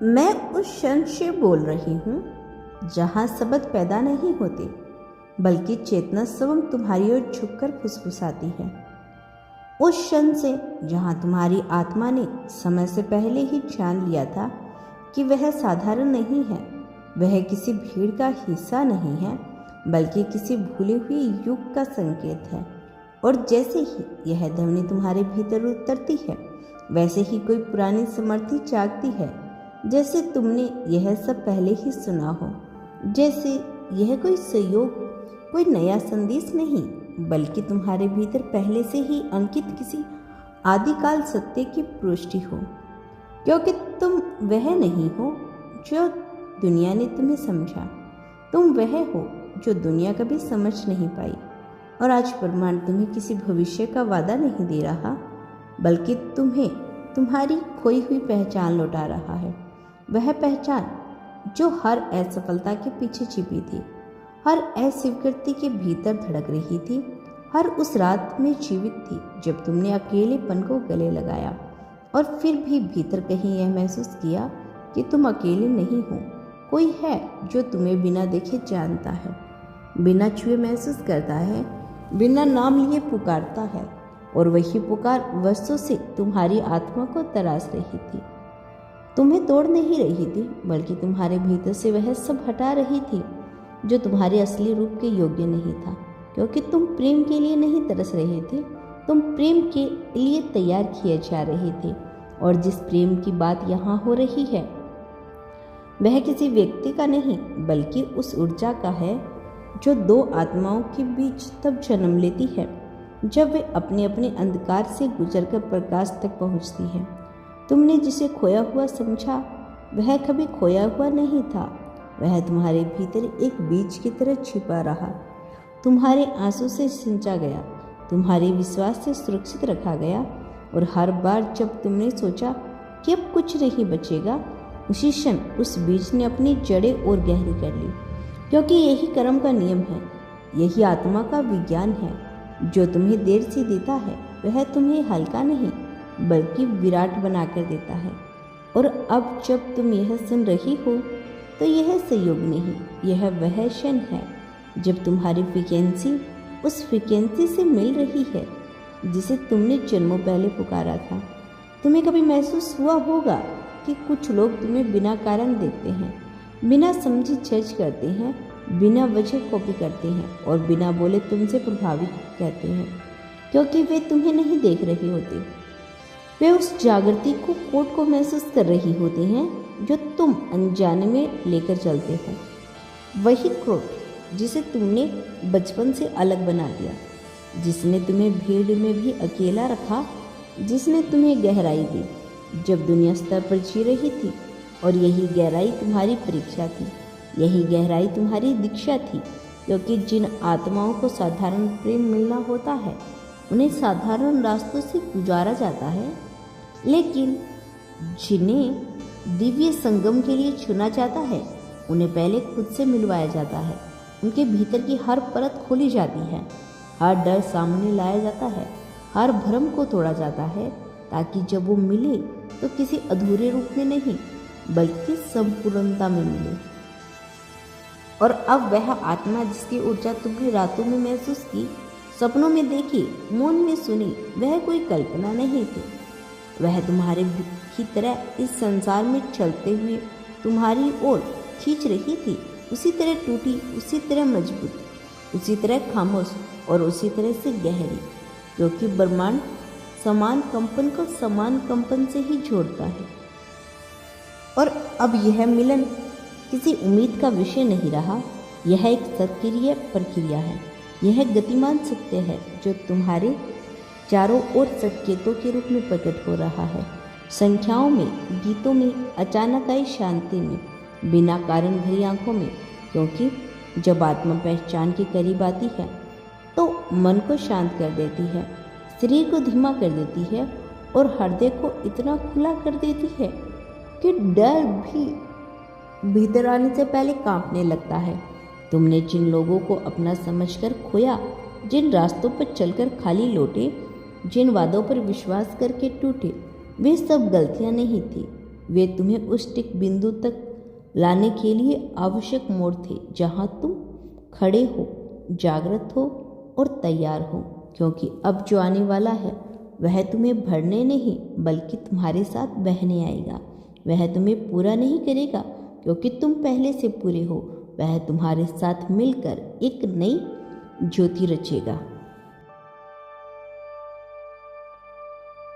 मैं उस क्षण से बोल रही हूँ जहाँ शब्द पैदा नहीं होते, बल्कि चेतना स्वयं तुम्हारी ओर झुककर फुसफुसाती है। उस क्षण से जहाँ तुम्हारी आत्मा ने समय से पहले ही जान लिया था कि वह साधारण नहीं है, वह किसी भीड़ का हिस्सा नहीं है, बल्कि किसी भूले हुए युग का संकेत है। और जैसे ही यह ध्वनि तुम्हारे भीतर उतरती है, वैसे ही कोई पुरानी स्मृति जागती है, जैसे तुमने यह सब पहले ही सुना हो, जैसे यह कोई संयोग, कोई नया संदेश नहीं, बल्कि तुम्हारे भीतर पहले से ही अंकित किसी आदिकाल सत्य की पुष्टि हो। क्योंकि तुम वह नहीं हो जो दुनिया ने तुम्हें समझा, तुम वह हो जो दुनिया कभी समझ नहीं पाई। और आज ब्रह्मांड तुम्हें किसी भविष्य का वादा नहीं दे रहा, बल्कि तुम्हें तुम्हारी खोई हुई पहचान लौटा रहा है। वह पहचान जो हर असफलता के पीछे छिपी थी, हर अस्वीकृति के भीतर धड़क रही थी, हर उस रात में जीवित थी जब तुमने अकेलेपन को गले लगाया और फिर भी भीतर कहीं यह महसूस किया कि तुम अकेले नहीं हो। कोई है जो तुम्हें बिना देखे जानता है, बिना छुए महसूस करता है, बिना नाम लिए पुकारता है। और वही पुकार वर्षों से तुम्हारी आत्मा को तराश रही थी, तुम्हें तोड़ नहीं रही थी, बल्कि तुम्हारे भीतर से वह सब हटा रही थी जो तुम्हारे असली रूप के योग्य नहीं था। क्योंकि तुम प्रेम के लिए नहीं तरस रहे थे, तुम प्रेम के लिए तैयार किए जा रहे थे। और जिस प्रेम की बात यहाँ हो रही है, वह किसी व्यक्ति का नहीं, बल्कि उस ऊर्जा का है जो दो आत्माओं के बीच तब जन्म लेती है जब वे अपने अपने अंधकार से गुजरकर प्रकाश तक पहुँचती है। तुमने जिसे खोया हुआ समझा, वह कभी खोया हुआ नहीं था, वह तुम्हारे भीतर एक बीज की तरह छिपा रहा, तुम्हारे आंसू से सिंचा गया, तुम्हारे विश्वास से सुरक्षित रखा गया। और हर बार जब तुमने सोचा कि अब कुछ नहीं बचेगा, उसी क्षण उस बीज ने अपनी जड़ें और गहरी कर ली। क्योंकि यही कर्म का नियम है, यही आत्मा का विज्ञान है। जो तुम्हें देर से देता है, वह तुम्हें हल्का नहीं, बल्कि विराट बनाकर देता है। और अब जब तुम यह सुन रही हो, तो यह संयोग नहीं, यह वह क्षण है जब तुम्हारी फ्रीक्वेंसी उस फ्रीक्वेंसी से मिल रही है जिसे तुमने जन्मों पहले पुकारा था। तुम्हें कभी महसूस हुआ होगा कि कुछ लोग तुम्हें बिना कारण देखते हैं, बिना समझे जज करते हैं, बिना वजह कॉपी करते हैं और बिना बोले तुमसे प्रभावित कहते हैं, क्योंकि वे तुम्हें नहीं देख रहे होते। वे उस जागृति को कोड को महसूस कर रही होते हैं जो तुम अनजाने में लेकर चलते हो। वही क्रोध जिसे तुमने बचपन से अलग बना दिया, जिसने तुम्हें भीड़ में भी अकेला रखा, जिसने तुम्हें गहराई दी जब दुनिया स्तर पर जी रही थी। और यही गहराई तुम्हारी परीक्षा थी, यही गहराई तुम्हारी दीक्षा थी। क्योंकि जिन आत्माओं को साधारण प्रेम मिलना होता है, उन्हें साधारण रास्तों से गुजारा जाता है, लेकिन जिन्हें दिव्य संगम के लिए चुना जाता है, उन्हें पहले खुद से मिलवाया जाता है। उनके भीतर की हर परत खोली जाती है, हर डर सामने लाया जाता है, हर भ्रम को तोड़ा जाता है, ताकि जब वो मिले तो किसी अधूरे रूप में नहीं, बल्कि संपूर्णता में मिले। और अब वह आत्मा जिसकी ऊर्जा तुमने रातों में महसूस की, सपनों में देखी, मौन में सुनी, वह कोई कल्पना नहीं थी। वह तुम्हारे की तरह इस संसार में चलते हुए तुम्हारी ओर खींच रही थी, उसी तरह टूटी, उसी तरह मजबूत, उसी तरह खामोश और उसी तरह से गहरी। क्योंकि ब्रह्मांड समान कंपन को समान कंपन से ही जोड़ता है। और अब यह मिलन किसी उम्मीद का विषय नहीं रहा, यह एक सक्रिय प्रक्रिया है। यह गतिमान सत्य है जो तुम्हारे चारों ओर संकेतों के रूप में प्रकट हो रहा है, संख्याओं में, गीतों में, अचानक आई शांति में, बिना कारण भरी आंखों में। क्योंकि जब आत्मा पहचान के करीब आती है, तो मन को शांत कर देती है, शरीर को धीमा कर देती है और हृदय को इतना खुला कर देती है कि डर भी भीतर आने से पहले कांपने लगता है। तुमने जिन लोगों को अपना समझकर खोया, जिन रास्तों पर चलकर खाली लौटे, जिन वादों पर विश्वास करके टूटे, वे सब गलतियां नहीं थी, वे तुम्हें उस टिक बिंदु तक लाने के लिए आवश्यक मोड़ थे जहां तुम खड़े हो, जागृत हो और तैयार हो, क्योंकि अब जो आने वाला है वह तुम्हें भरने नहीं बल्कि तुम्हारे साथ बहने आएगा। वह तुम्हें पूरा नहीं करेगा क्योंकि तुम पहले से पूरे हो। वह तुम्हारे साथ मिलकर एक नई ज्योति रचेगा।